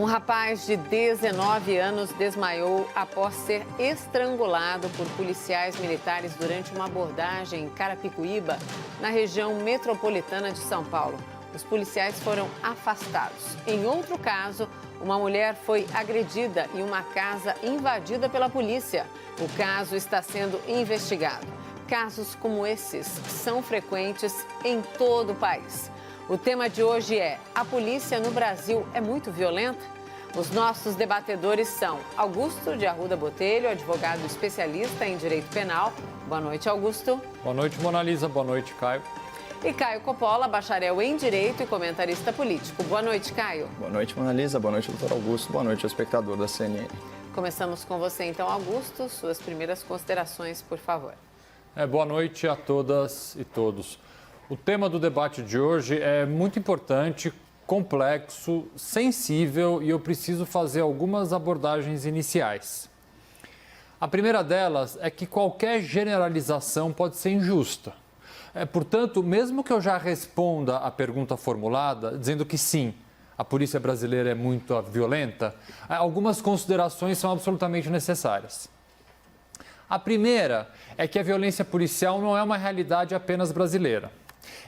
Um rapaz de 19 anos desmaiou após ser estrangulado por policiais militares durante uma abordagem em Carapicuíba, na região metropolitana de São Paulo. Os policiais foram afastados. Em outro caso, uma mulher foi agredida e uma casa invadida pela polícia. O caso está sendo investigado. Casos como esses são frequentes em todo o país. O tema de hoje é: a polícia no Brasil é muito violenta? Os nossos debatedores são Augusto de Arruda Botelho, advogado especialista em direito penal. Boa noite, Augusto. Boa noite, Mona Lisa. Boa noite, Caio. E Caio Coppola, bacharel em direito e comentarista político. Boa noite, Caio. Boa noite, Mona Lisa. Boa noite, doutor Augusto. Boa noite, ao espectador da CNN. Começamos com você, então, Augusto. Suas primeiras considerações, por favor. Boa noite a todas e todos. O tema do debate de hoje é muito importante, complexo, sensível e eu preciso fazer algumas abordagens iniciais. A primeira delas é que qualquer generalização pode ser injusta. Portanto, mesmo que eu já responda a pergunta formulada, dizendo que sim, a polícia brasileira é muito violenta, algumas considerações são absolutamente necessárias. A primeira é que a violência policial não é uma realidade apenas brasileira.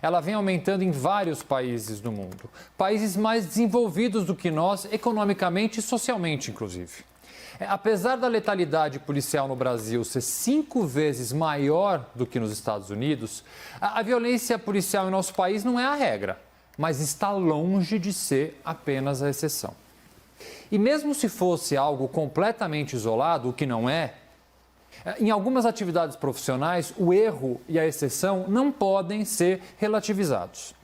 Ela vem aumentando em vários países do mundo. Países mais desenvolvidos do que nós, economicamente e socialmente, inclusive. Apesar da letalidade policial no Brasil ser 5 vezes maior do que nos Estados Unidos, a violência policial em nosso país não é a regra, mas está longe de ser apenas a exceção. E mesmo se fosse algo completamente isolado, o que não é, em algumas atividades profissionais, o erro e a exceção não podem ser relativizados.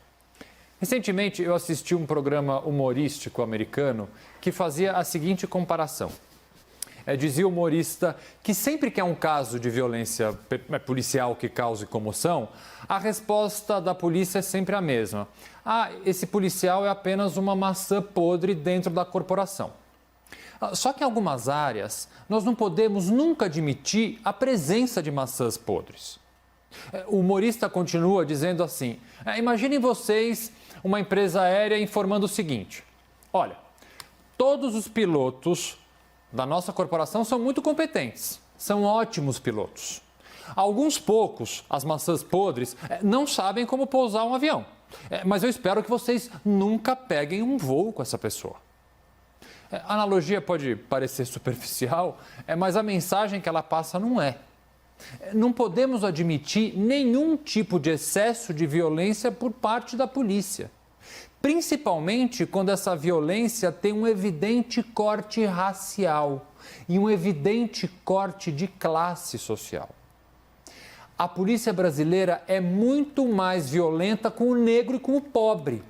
Recentemente, eu assisti um programa humorístico americano que fazia a seguinte comparação. Dizia o humorista que sempre que há um caso de violência policial que cause comoção, a resposta da polícia é sempre a mesma. Esse policial é apenas uma maçã podre dentro da corporação. Só que em algumas áreas, nós não podemos nunca admitir a presença de maçãs podres. O humorista continua dizendo assim: imaginem vocês uma empresa aérea informando o seguinte: olha, todos os pilotos da nossa corporação são muito competentes, são ótimos pilotos. Alguns poucos, as maçãs podres, não sabem como pousar um avião. Mas eu espero que vocês nunca peguem um voo com essa pessoa. A analogia pode parecer superficial, mas a mensagem que ela passa não é. Não podemos admitir nenhum tipo de excesso de violência por parte da polícia. Principalmente quando essa violência tem um evidente corte racial e um evidente corte de classe social. A polícia brasileira é muito mais violenta com o negro e com o pobre.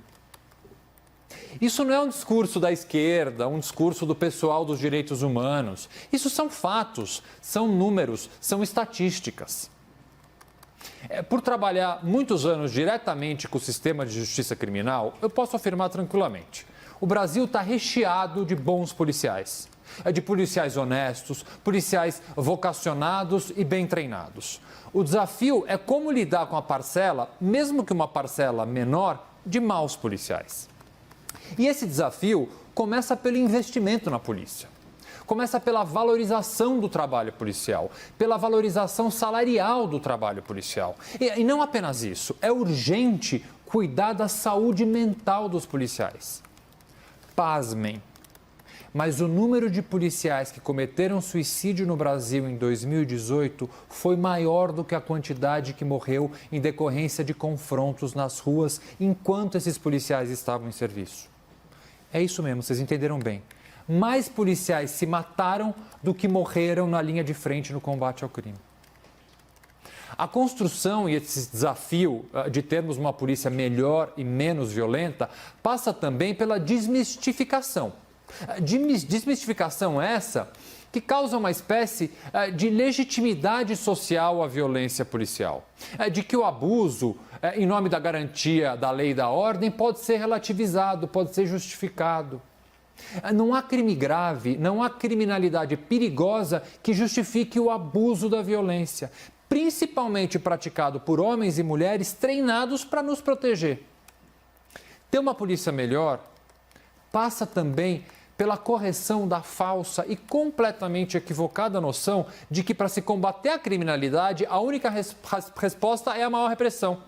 Isso não é um discurso da esquerda, um discurso do pessoal dos direitos humanos. Isso são fatos, são números, são estatísticas. Por trabalhar muitos anos diretamente com o sistema de justiça criminal, eu posso afirmar tranquilamente: o Brasil está recheado de bons policiais. De policiais honestos, policiais vocacionados e bem treinados. O desafio é como lidar com a parcela, mesmo que uma parcela menor, de maus policiais. E esse desafio começa pelo investimento na polícia. Começa pela valorização do trabalho policial, pela valorização salarial do trabalho policial. E não apenas isso, é urgente cuidar da saúde mental dos policiais. Pasmem, mas o número de policiais que cometeram suicídio no Brasil em 2018 foi maior do que a quantidade que morreu em decorrência de confrontos nas ruas enquanto esses policiais estavam em serviço. É isso mesmo, vocês entenderam bem. Mais policiais se mataram do que morreram na linha de frente no combate ao crime. A construção e esse desafio de termos uma polícia melhor e menos violenta passa também pela desmistificação. Desmistificação essa que causa uma espécie de legitimidade social à violência policial. De que o abuso, em nome da garantia da lei e da ordem, pode ser relativizado, pode ser justificado. Não há crime grave, não há criminalidade perigosa que justifique o abuso da violência, principalmente praticado por homens e mulheres treinados para nos proteger. Ter uma polícia melhor passa também pela correção da falsa e completamente equivocada noção de que para se combater a criminalidade, a única resposta é a maior repressão.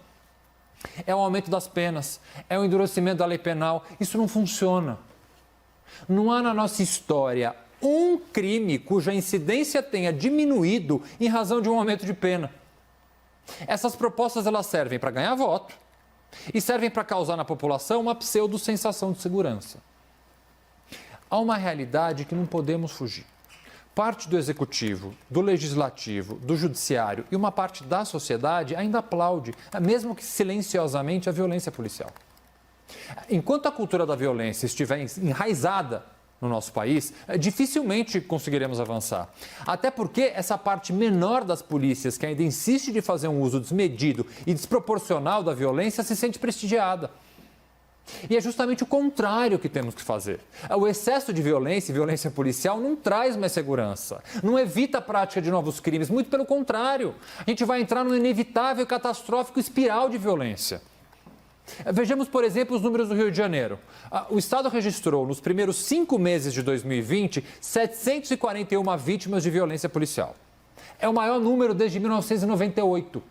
É o aumento das penas, é o endurecimento da lei penal. Isso não funciona. Não há na nossa história um crime cuja incidência tenha diminuído em razão de um aumento de pena. Essas propostas elas servem para ganhar voto e servem para causar na população uma pseudo-sensação de segurança. Há uma realidade que não podemos fugir. Parte do executivo, do legislativo, do judiciário e uma parte da sociedade ainda aplaude, mesmo que silenciosamente, a violência policial. Enquanto a cultura da violência estiver enraizada no nosso país, dificilmente conseguiremos avançar. Até porque essa parte menor das polícias, que ainda insiste de fazer um uso desmedido e desproporcional da violência, se sente prestigiada. E é justamente o contrário que temos que fazer. O excesso de violência e violência policial não traz mais segurança, não evita a prática de novos crimes, muito pelo contrário. A gente vai entrar num inevitável e catastrófico espiral de violência. Vejamos, por exemplo, os números do Rio de Janeiro. O Estado registrou, nos primeiros 5 meses de 2020, 741 vítimas de violência policial. É o maior número desde 1998.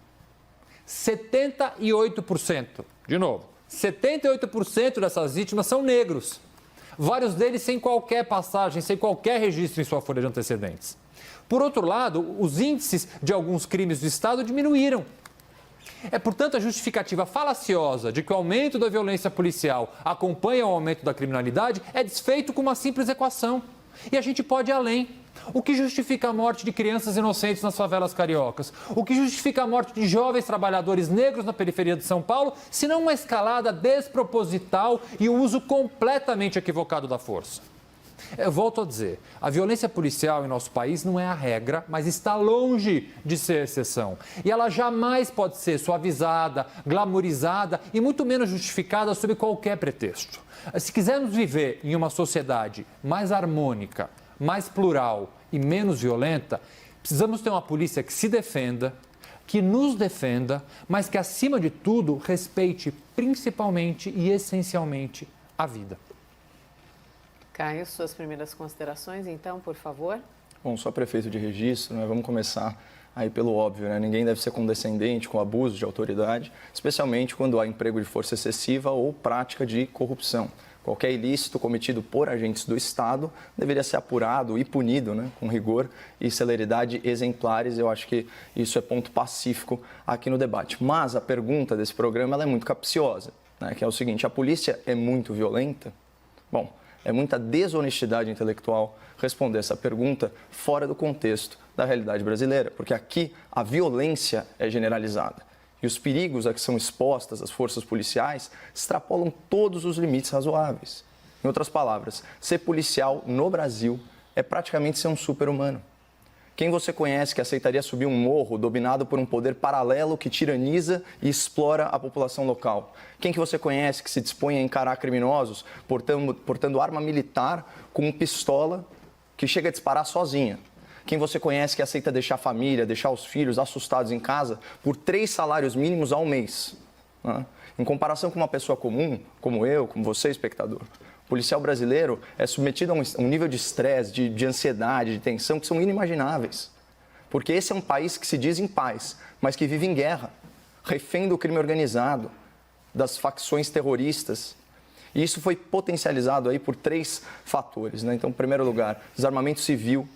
78%. De novo, 78% dessas vítimas são negros. Vários deles sem qualquer passagem, sem qualquer registro em sua folha de antecedentes. Por outro lado, os índices de alguns crimes do Estado diminuíram. É, portanto, a justificativa falaciosa de que o aumento da violência policial acompanha o aumento da criminalidade é desfeito com uma simples equação. E a gente pode ir além. O que justifica a morte de crianças inocentes nas favelas cariocas? O que justifica a morte de jovens trabalhadores negros na periferia de São Paulo, se não uma escalada desproposital e o uso completamente equivocado da força? Eu volto a dizer, a violência policial em nosso país não é a regra, mas está longe de ser exceção. E ela jamais pode ser suavizada, glamourizada e muito menos justificada sob qualquer pretexto. Se quisermos viver em uma sociedade mais harmônica, mais plural e menos violenta, precisamos ter uma polícia que se defenda, que nos defenda, mas que, acima de tudo, respeite principalmente e essencialmente a vida. Caio, suas primeiras considerações, então, por favor. Bom, sou prefeito de registro, né? Vamos começar aí pelo óbvio, né? Ninguém deve ser condescendente com abuso de autoridade, especialmente quando há emprego de força excessiva ou prática de corrupção. Qualquer ilícito cometido por agentes do Estado deveria ser apurado e punido, né, com rigor e celeridade exemplares. Eu acho que isso é ponto pacífico aqui no debate. Mas a pergunta desse programa ela é muito capciosa, né, que é o seguinte: a polícia é muito violenta? Bom, é muita desonestidade intelectual responder essa pergunta fora do contexto da realidade brasileira, porque aqui a violência é generalizada. E os perigos a que são expostas as forças policiais extrapolam todos os limites razoáveis. Em outras palavras, ser policial no Brasil é praticamente ser um super-humano. Quem você conhece que aceitaria subir um morro dominado por um poder paralelo que tiraniza e explora a população local? Quem que você conhece que se dispõe a encarar criminosos portando arma militar com pistola que chega a disparar sozinha? Quem você conhece que aceita deixar a família, deixar os filhos assustados em casa por 3 salários mínimos ao mês? Né? Em comparação com uma pessoa comum, como eu, como você, espectador, o policial brasileiro é submetido a um nível de estresse, de ansiedade, de tensão que são inimagináveis. Porque esse é um país que se diz em paz, mas que vive em guerra, refém do crime organizado, das facções terroristas. E isso foi potencializado aí por 3 fatores, né? Então, em primeiro lugar, desarmamento civil,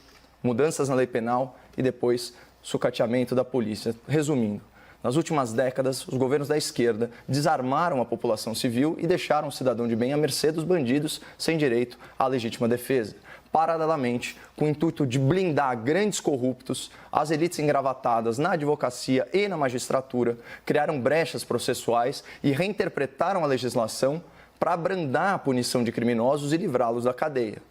mudanças na lei penal e depois sucateamento da polícia. Resumindo, nas últimas décadas, os governos da esquerda desarmaram a população civil e deixaram o cidadão de bem à mercê dos bandidos sem direito à legítima defesa. Paralelamente, com o intuito de blindar grandes corruptos, as elites engravatadas na advocacia e na magistratura criaram brechas processuais e reinterpretaram a legislação para abrandar a punição de criminosos e livrá-los da cadeia.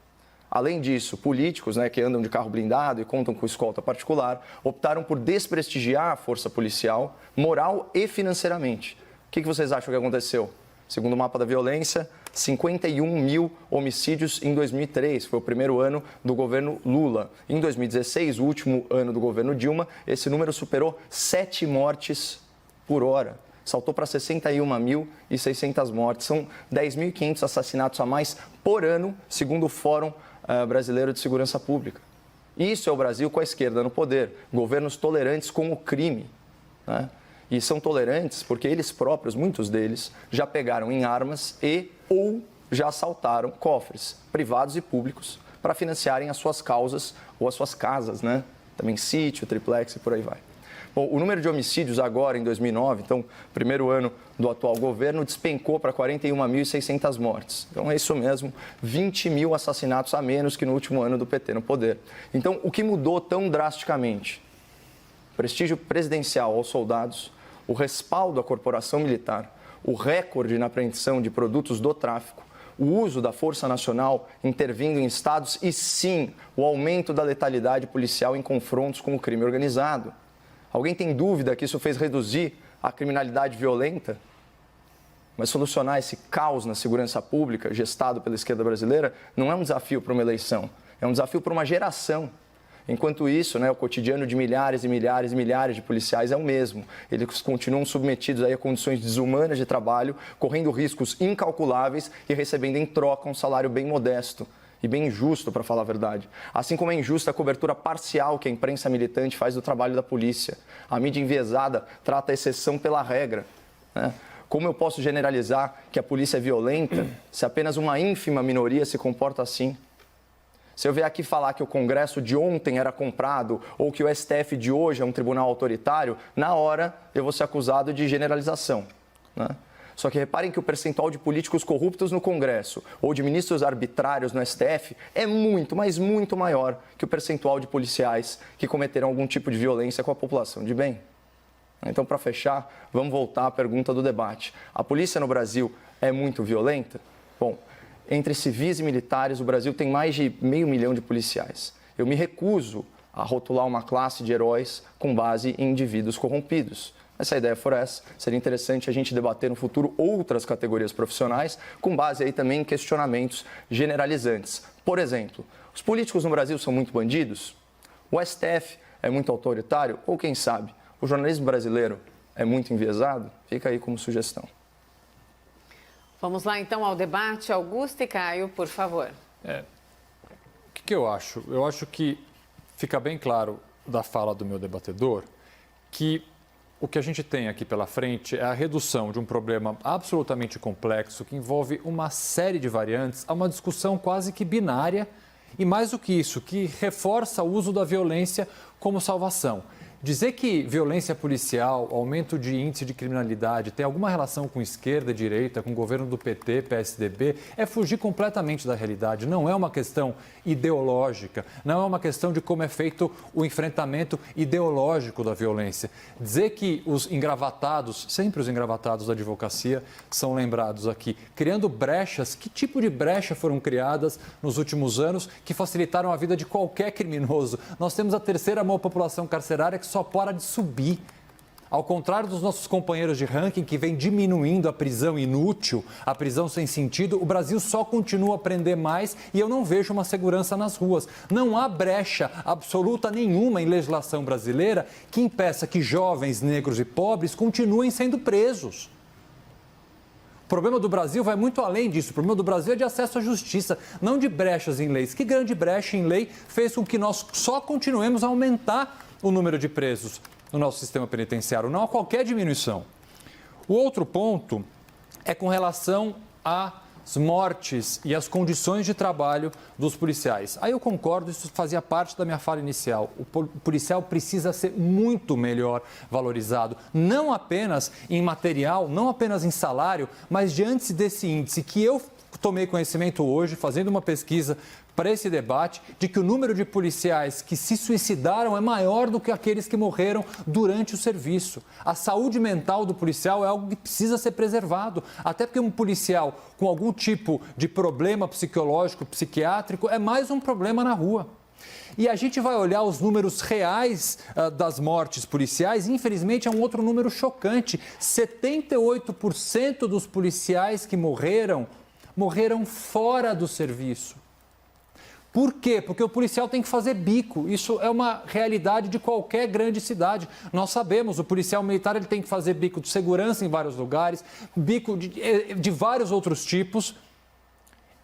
Além disso, políticos, né, que andam de carro blindado e contam com escolta particular, optaram por desprestigiar a força policial, moral e financeiramente. O que vocês acham que aconteceu? Segundo o mapa da violência, 51 mil homicídios em 2003, foi o primeiro ano do governo Lula. Em 2016, o último ano do governo Dilma, esse número superou 7 mortes por hora. saltou para 61.600 mortes. São 10.500 assassinatos a mais por ano, segundo o Fórum Brasileiro de Segurança Pública. Isso é o Brasil com a esquerda no poder, governos tolerantes com o crime, né? E são tolerantes porque eles próprios, muitos deles, já pegaram em armas ou já assaltaram cofres privados e públicos para financiarem as suas causas ou as suas casas, né? Também sítio, triplex e por aí vai. Bom, o número de homicídios agora, em 2009, então, primeiro ano do atual governo, despencou para 41.600 mortes. Então, é isso mesmo, 20 mil assassinatos a menos que no último ano do PT no poder. Então, o que mudou tão drasticamente? Prestígio presidencial aos soldados, o respaldo à corporação militar, o recorde na apreensão de produtos do tráfico, o uso da Força Nacional intervindo em estados e, sim, o aumento da letalidade policial em confrontos com o crime organizado. Alguém tem dúvida que isso fez reduzir a criminalidade violenta? Mas solucionar esse caos na segurança pública, gestado pela esquerda brasileira, não é um desafio para uma eleição, é um desafio para uma geração. Enquanto isso, o cotidiano de milhares e milhares e milhares de policiais é o mesmo. Eles continuam submetidos a condições desumanas de trabalho, correndo riscos incalculáveis e recebendo em troca um salário bem modesto e bem injusto, para falar a verdade. Assim como é injusta a cobertura parcial que a imprensa militante faz do trabalho da polícia. A mídia enviesada trata a exceção pela regra, né? Como eu posso generalizar que a polícia é violenta se apenas uma ínfima minoria se comporta assim? Se eu vier aqui falar que o Congresso de ontem era comprado ou que o STF de hoje é um tribunal autoritário, na hora eu vou ser acusado de generalização, né? Só que reparem que o percentual de políticos corruptos no Congresso ou de ministros arbitrários no STF é muito, mas muito maior que o percentual de policiais que cometeram algum tipo de violência com a população de bem. Então, para fechar, vamos voltar à pergunta do debate. A polícia no Brasil é muito violenta? Bom, entre civis e militares, o Brasil tem mais de 500 mil de policiais. Eu me recuso a rotular uma classe de heróis com base em indivíduos corrompidos. Se a ideia for essa, seria interessante a gente debater no futuro outras categorias profissionais, com base aí também em questionamentos generalizantes. Por exemplo, os políticos no Brasil são muito bandidos? O STF é muito autoritário? Ou, quem sabe, o jornalismo brasileiro é muito enviesado? Fica aí como sugestão. Vamos lá, então, ao debate. Augusto e Caio, por favor. O que eu acho? Eu acho que fica bem claro da fala do meu debatedor que o que a gente tem aqui pela frente é a redução de um problema absolutamente complexo que envolve uma série de variantes a uma discussão quase que binária e, mais do que isso, que reforça o uso da violência como salvação. Dizer que violência policial, aumento de índice de criminalidade tem alguma relação com esquerda e direita, com o governo do PT, PSDB, é fugir completamente da realidade. Não é uma questão ideológica, não é uma questão de como é feito o enfrentamento ideológico da violência. Dizer que os engravatados, sempre os engravatados da advocacia são lembrados aqui, criando brechas, que tipo de brecha foram criadas nos últimos anos que facilitaram a vida de qualquer criminoso? Nós temos a terceira maior população carcerária que só para de subir. Ao contrário dos nossos companheiros de ranking que vem diminuindo a prisão inútil, a prisão sem sentido, o Brasil só continua a prender mais e eu não vejo uma segurança nas ruas. Não há brecha absoluta nenhuma em legislação brasileira que impeça que jovens, negros e pobres continuem sendo presos. O problema do Brasil vai muito além disso. O problema do Brasil é de acesso à justiça, não de brechas em leis. Que grande brecha em lei fez com que nós só continuemos a aumentar o número de presos no nosso sistema penitenciário, não há qualquer diminuição. O outro ponto é com relação às mortes e às condições de trabalho dos policiais. Aí eu concordo, isso fazia parte da minha fala inicial. O policial precisa ser muito melhor valorizado, não apenas em material, não apenas em salário, mas diante desse índice que eu tomei conhecimento hoje, fazendo uma pesquisa para esse debate, de que o número de policiais que se suicidaram é maior do que aqueles que morreram durante o serviço. A saúde mental do policial é algo que precisa ser preservado, até porque um policial com algum tipo de problema psicológico, psiquiátrico, é mais um problema na rua. E a gente vai olhar os números reais das mortes policiais, e infelizmente é um outro número chocante. 78% dos policiais que morreram fora do serviço. Por quê? Porque o policial tem que fazer bico. Isso é uma realidade de qualquer grande cidade. Nós sabemos, o policial militar ele tem que fazer bico de segurança em vários lugares, bico de vários outros tipos,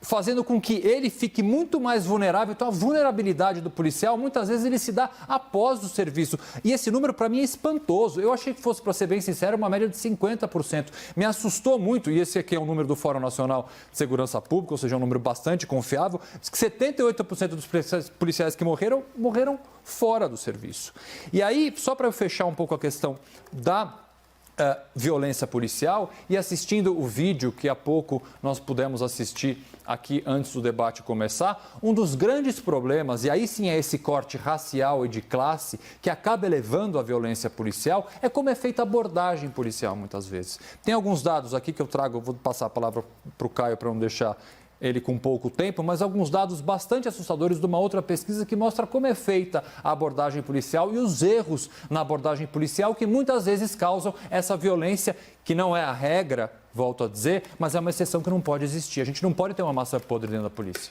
fazendo com que ele fique muito mais vulnerável. Então, a vulnerabilidade do policial, muitas vezes, ele se dá após o serviço. E esse número, para mim, é espantoso. Eu achei que fosse, para ser bem sincero, uma média de 50%. Me assustou muito, e esse aqui é um número do Fórum Nacional de Segurança Pública, ou seja, um número bastante confiável, diz que 78% dos policiais que morreram fora do serviço. E aí, só para eu fechar um pouco a questão da violência policial, e assistindo o vídeo que há pouco nós pudemos assistir aqui antes do debate começar, um dos grandes problemas, e aí sim é esse corte racial e de classe que acaba elevando a violência policial, é como é feita a abordagem policial muitas vezes. Tem alguns dados aqui que eu trago, eu vou passar a palavra para o Caio para não deixar ele com pouco tempo, mas alguns dados bastante assustadores de uma outra pesquisa que mostra como é feita a abordagem policial e os erros na abordagem policial que muitas vezes causam essa violência, que não é a regra, volto a dizer, mas é uma exceção que não pode existir. A gente não pode ter uma massa podre dentro da polícia.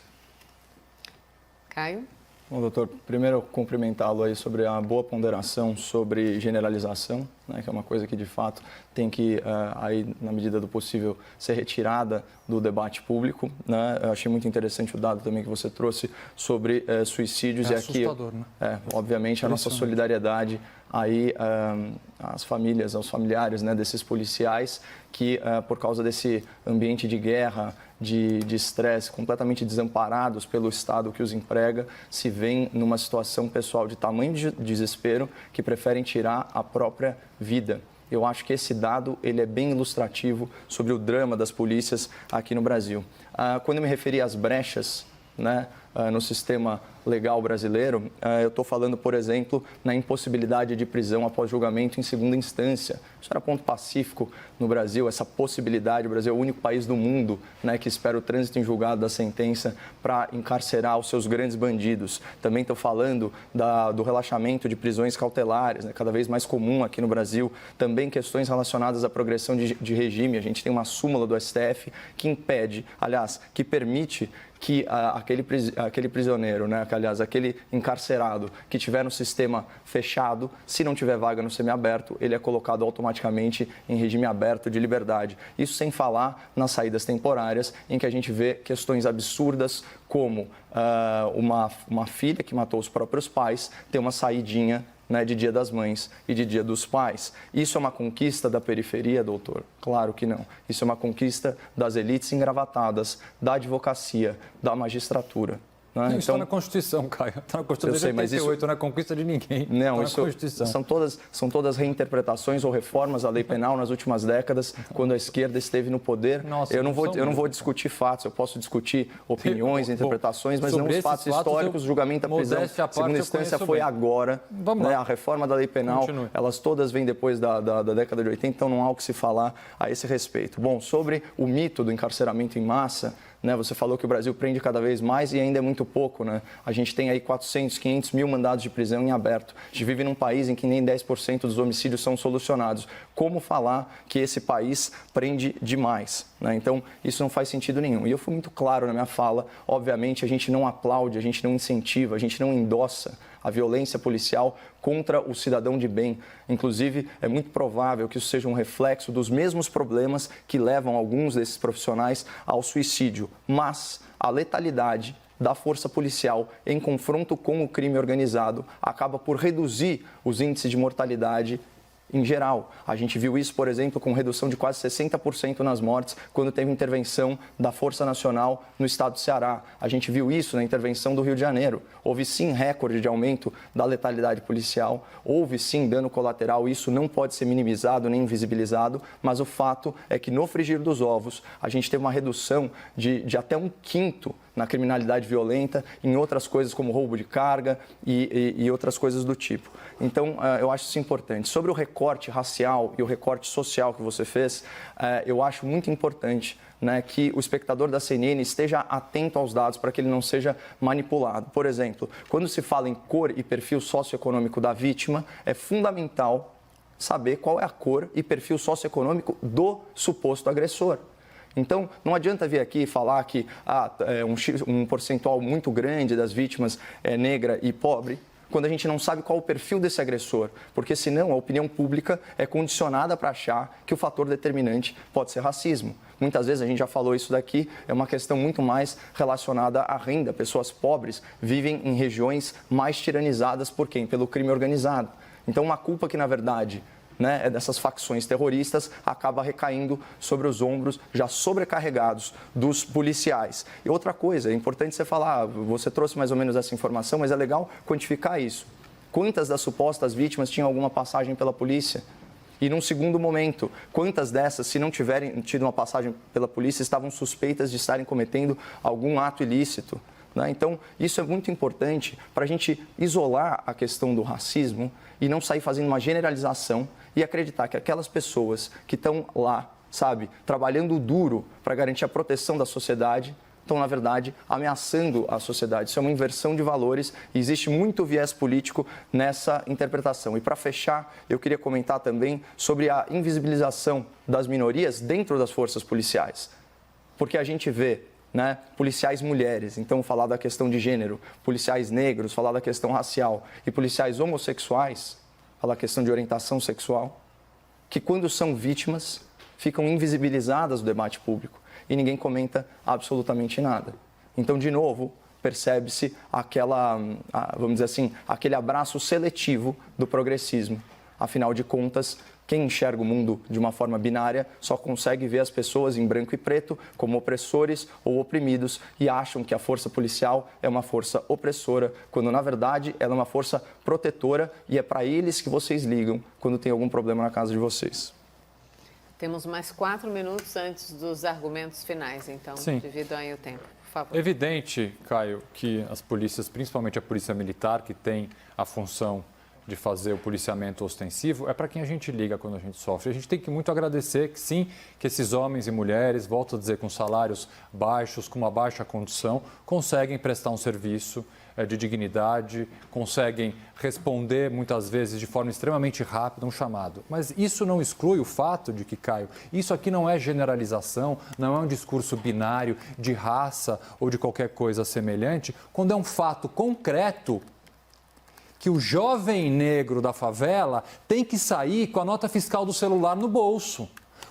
Caio? Bom, doutor, primeiro cumprimentá-lo aí sobre a boa ponderação sobre generalização, né, que é uma coisa que de fato tem que, aí, na medida do possível, ser retirada do debate público, né? Eu achei muito interessante o dado também que você trouxe sobre suicídios. É e aqui, assustador, né? Obviamente, a nossa solidariedade aí às famílias, aos familiares, né, desses policiais que, por causa desse ambiente de guerra, de estresse, completamente desamparados pelo Estado que os emprega, se veem numa situação pessoal de tamanho de desespero que preferem tirar a própria vida. Eu acho que esse dado ele é bem ilustrativo sobre o drama das polícias aqui no Brasil. Quando eu me referi às brechas, né, no sistema legal brasileiro, eu estou falando, por exemplo, na impossibilidade de prisão após julgamento em segunda instância. Isso era ponto pacífico no Brasil, essa possibilidade. O Brasil é o único país do mundo, né, que espera o trânsito em julgado da sentença para encarcerar os seus grandes bandidos. Também estou falando do relaxamento de prisões cautelares, né, cada vez mais comum aqui no Brasil. Também questões relacionadas à progressão de regime. A gente tem uma súmula do STF que impede, aliás, que permite que aquele prisioneiro, né, aquele encarcerado que tiver no sistema fechado, se não tiver vaga no semiaberto, ele é colocado automaticamente em regime aberto de liberdade. Isso sem falar nas saídas temporárias, em que a gente vê questões absurdas como uma filha que matou os próprios pais ter uma saidinha, né, de Dia das Mães e de Dia dos Pais. Isso é uma conquista da periferia, doutor? Claro que não. Isso é uma conquista das elites engravatadas, da advocacia, da magistratura. Né? Isso está na Constituição, Caio. Está na Constituição de 88, não é conquista de ninguém. Não, está na Constituição. São todas reinterpretações ou reformas à lei penal nas últimas décadas, quando a esquerda esteve no poder. Nossa, eu não vou discutir fatos, eu posso discutir opiniões, interpretações, mas não os fatos históricos. O julgamento da prisão, segunda instância foi agora. Né? A reforma da lei penal, elas todas vêm depois da década de 80, então não há o que se falar a esse respeito. Bom, sobre o mito do encarceramento em massa, né, você falou que o Brasil prende cada vez mais e ainda é muito pouco, né? A gente tem aí 400, 500 mil mandados de prisão em aberto. A gente vive num país em que nem 10% dos homicídios são solucionados. Como falar que esse país prende demais? Né? Então, isso não faz sentido nenhum. E eu fui muito claro na minha fala. Obviamente, a gente não aplaude, a gente não incentiva, a gente não endossa a violência policial contra o cidadão de bem. Inclusive, é muito provável que isso seja um reflexo dos mesmos problemas que levam alguns desses profissionais ao suicídio. Mas a letalidade da força policial em confronto com o crime organizado acaba por reduzir os índices de mortalidade em geral. A gente viu isso, por exemplo, com redução de quase 60% nas mortes quando teve intervenção da Força Nacional no estado do Ceará. A gente viu isso na intervenção do Rio de Janeiro. Houve sim recorde de aumento da letalidade policial, houve sim dano colateral, isso não pode ser minimizado nem invisibilizado, mas o fato é que no frigir dos ovos a gente teve uma redução de até 1/5 na criminalidade violenta, em outras coisas como roubo de carga e outras coisas do tipo. Então, eu acho isso importante. Sobre o recorte racial e o recorte social que você fez, eu acho muito importante, né, que o espectador da CNN esteja atento aos dados para que ele não seja manipulado. Por exemplo, quando se fala em cor e perfil socioeconômico da vítima, é fundamental saber qual é a cor e perfil socioeconômico do suposto agressor. Então, não adianta vir aqui falar que um percentual muito grande das vítimas é negra e pobre, quando a gente não sabe qual o perfil desse agressor, porque senão a opinião pública é condicionada para achar que o fator determinante pode ser racismo. Muitas vezes, a gente já falou isso daqui, é uma questão muito mais relacionada à renda. Pessoas pobres vivem em regiões mais tiranizadas por quem? Pelo crime organizado. Então, uma culpa que, na verdade, é dessas facções terroristas, acaba recaindo sobre os ombros já sobrecarregados dos policiais. E outra coisa, é importante você falar, você trouxe mais ou menos essa informação, mas é legal quantificar isso. Quantas das supostas vítimas tinham alguma passagem pela polícia? E num segundo momento, quantas dessas, se não tiverem tido uma passagem pela polícia, estavam suspeitas de estarem cometendo algum ato ilícito? Então, isso é muito importante para a gente isolar a questão do racismo e não sair fazendo uma generalização e acreditar que aquelas pessoas que estão lá, trabalhando duro para garantir a proteção da sociedade, estão, na verdade, ameaçando a sociedade. Isso é uma inversão de valores e existe muito viés político nessa interpretação. E, para fechar, eu queria comentar também sobre a invisibilização das minorias dentro das forças policiais. Porque a gente vê policiais mulheres, então falar da questão de gênero, policiais negros, falar da questão racial, e policiais homossexuais, falar da questão de orientação sexual, que quando são vítimas, ficam invisibilizadas do debate público e ninguém comenta absolutamente nada. Então, de novo, percebe-se vamos dizer assim, aquele abraço seletivo do progressismo. Afinal de contas, quem enxerga o mundo de uma forma binária só consegue ver as pessoas em branco e preto como opressores ou oprimidos e acham que a força policial é uma força opressora, quando na verdade ela é uma força protetora e é para eles que vocês ligam quando tem algum problema na casa de vocês. Temos mais 4 minutos antes dos argumentos finais, então, dividam aí o tempo, por favor. Evidente, Caio, que as polícias, principalmente a polícia militar, que tem a função de fazer o policiamento ostensivo, é para quem a gente liga quando a gente sofre. A gente tem que muito agradecer que sim, que esses homens e mulheres, volto a dizer, com salários baixos, com uma baixa condição, conseguem prestar um serviço de dignidade, conseguem responder muitas vezes de forma extremamente rápida um chamado. Mas isso não exclui o fato de que, Caio, isso aqui não é generalização, não é um discurso binário de raça ou de qualquer coisa semelhante, quando é um fato concreto que o jovem negro da favela tem que sair com a nota fiscal do celular no bolso.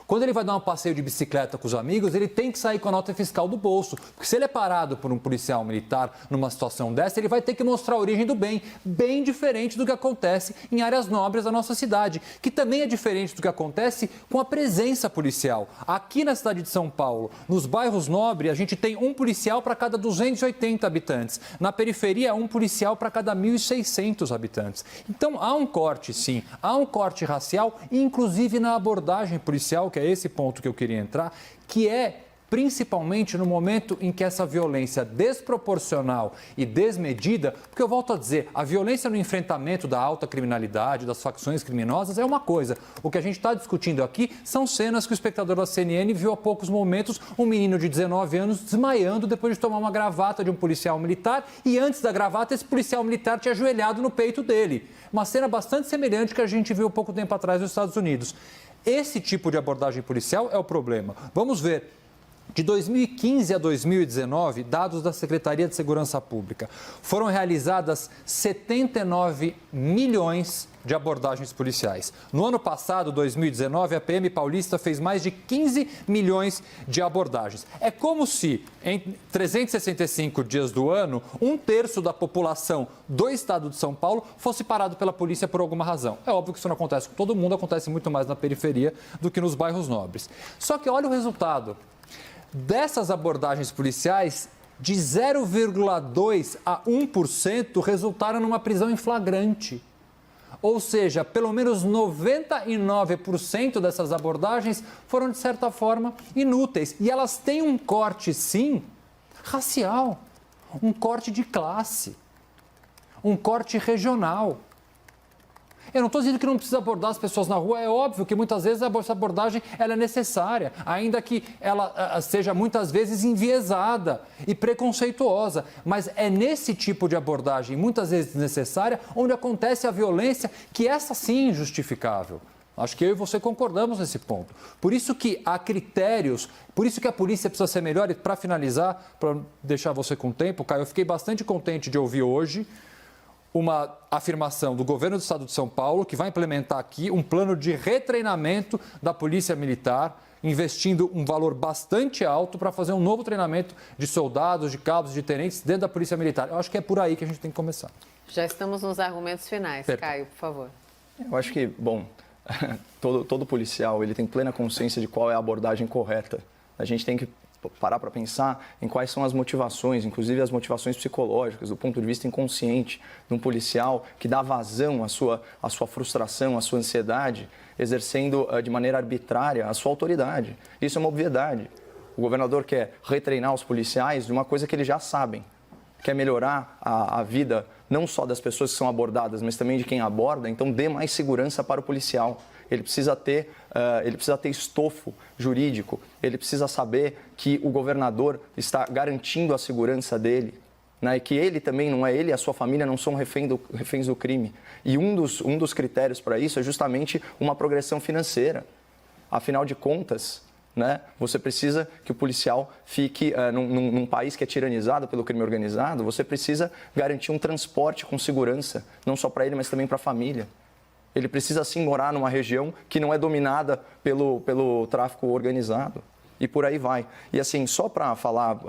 Quando ele vai dar um passeio de bicicleta com os amigos, ele tem que sair com a nota fiscal do bolso. Porque se ele é parado por um policial militar numa situação dessa, ele vai ter que mostrar a origem do bem. Bem diferente do que acontece em áreas nobres da nossa cidade. Que também é diferente do que acontece com a presença policial. Aqui na cidade de São Paulo, nos bairros nobres, a gente tem um policial para cada 280 habitantes. Na periferia, um policial para cada 1.600 habitantes. Então, há um corte, sim. Há um corte racial, inclusive na abordagem policial, que é esse ponto que eu queria entrar, que é principalmente no momento em que essa violência desproporcional e desmedida, porque eu volto a dizer, a violência no enfrentamento da alta criminalidade, das facções criminosas é uma coisa. O que a gente está discutindo aqui são cenas que o espectador da CNN viu há poucos momentos um menino de 19 anos desmaiando depois de tomar uma gravata de um policial militar e antes da gravata esse policial militar tinha ajoelhado no peito dele. Uma cena bastante semelhante que a gente viu há pouco tempo atrás nos Estados Unidos. Esse tipo de abordagem policial é o problema. Vamos ver. De 2015 a 2019, dados da Secretaria de Segurança Pública, foram realizadas 79 milhões de abordagens policiais. No ano passado, 2019, a PM paulista fez mais de 15 milhões de abordagens. É como se, em 365 dias do ano, 1/3 da população do estado de São Paulo fosse parado pela polícia por alguma razão. É óbvio que isso não acontece com todo mundo, acontece muito mais na periferia do que nos bairros nobres. Só que olha o resultado. Dessas abordagens policiais, de 0,2% a 1% resultaram numa prisão em flagrante. Ou seja, pelo menos 99% dessas abordagens foram, de certa forma, inúteis. E elas têm um corte, sim, racial, um corte de classe, um corte regional. Eu não estou dizendo que não precisa abordar as pessoas na rua, é óbvio que muitas vezes essa abordagem ela é necessária, ainda que ela seja muitas vezes enviesada e preconceituosa, mas é nesse tipo de abordagem, muitas vezes desnecessária, onde acontece a violência, que essa sim é injustificável. Acho que eu e você concordamos nesse ponto. Por isso que há critérios, por isso que a polícia precisa ser melhor. E para finalizar, para deixar você com tempo, Caio, eu fiquei bastante contente de ouvir hoje uma afirmação do governo do estado de São Paulo, que vai implementar aqui um plano de retreinamento da Polícia Militar, investindo um valor bastante alto para fazer um novo treinamento de soldados, de cabos, de tenentes dentro da Polícia Militar. Eu acho que é por aí que a gente tem que começar. Já estamos nos argumentos finais. Caio, por favor. Eu acho que, bom, todo policial ele tem plena consciência de qual é a abordagem correta. A gente tem que parar para pensar em quais são as motivações, inclusive as motivações psicológicas, do ponto de vista inconsciente de um policial que dá vazão à sua frustração, à sua ansiedade, exercendo de maneira arbitrária a sua autoridade. Isso é uma obviedade. O governador quer retreinar os policiais de uma coisa que eles já sabem, quer melhorar a vida não só das pessoas que são abordadas, mas também de quem aborda, então dê mais segurança para o policial. Ele precisa ter estofo jurídico, ele precisa saber que o governador está garantindo a segurança dele, né? E que ele também não é, ele e a sua família não são reféns do crime. E um dos critérios para isso é justamente uma progressão financeira. Afinal de contas, né, você precisa que o policial fique num país que é tiranizado pelo crime organizado, você precisa garantir um transporte com segurança, não só para ele, mas também para a família. Ele precisa, sim, morar numa região que não é dominada pelo tráfico organizado. E por aí vai. E, assim, só para falar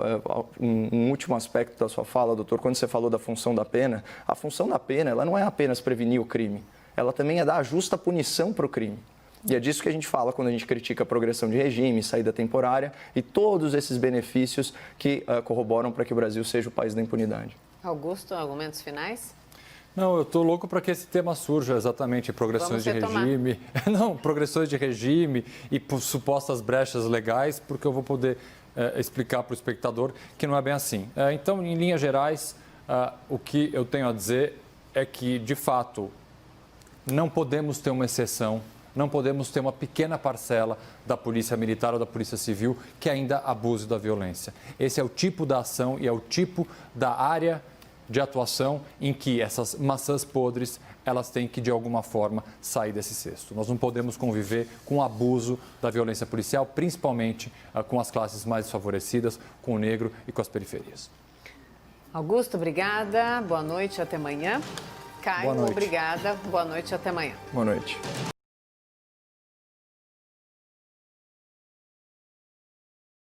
um último aspecto da sua fala, doutor, quando você falou da função da pena, a função da pena ela não é apenas prevenir o crime, ela também é dar a justa punição para o crime. E é disso que a gente fala quando a gente critica a progressão de regime, saída temporária e todos esses benefícios que corroboram para que o Brasil seja o país da impunidade. Augusto, argumentos finais? Não, eu estou louco para que esse tema surja, exatamente, progressões de regime. Não, progressões de regime e supostas brechas legais, porque eu vou poder explicar para o espectador que não é bem assim. Então, em linhas gerais, o que eu tenho a dizer é que, de fato, não podemos ter uma exceção, não podemos ter uma pequena parcela da Polícia Militar ou da Polícia Civil que ainda abuse da violência. Esse é o tipo da ação e é o tipo da área de atuação em que essas maçãs podres, elas têm que, de alguma forma, sair desse cesto. Nós não podemos conviver com o abuso da violência policial, principalmente com as classes mais desfavorecidas, com o negro e com as periferias. Augusto, obrigada. Boa noite, até amanhã. Caio, obrigada. Boa noite, até amanhã. Boa noite.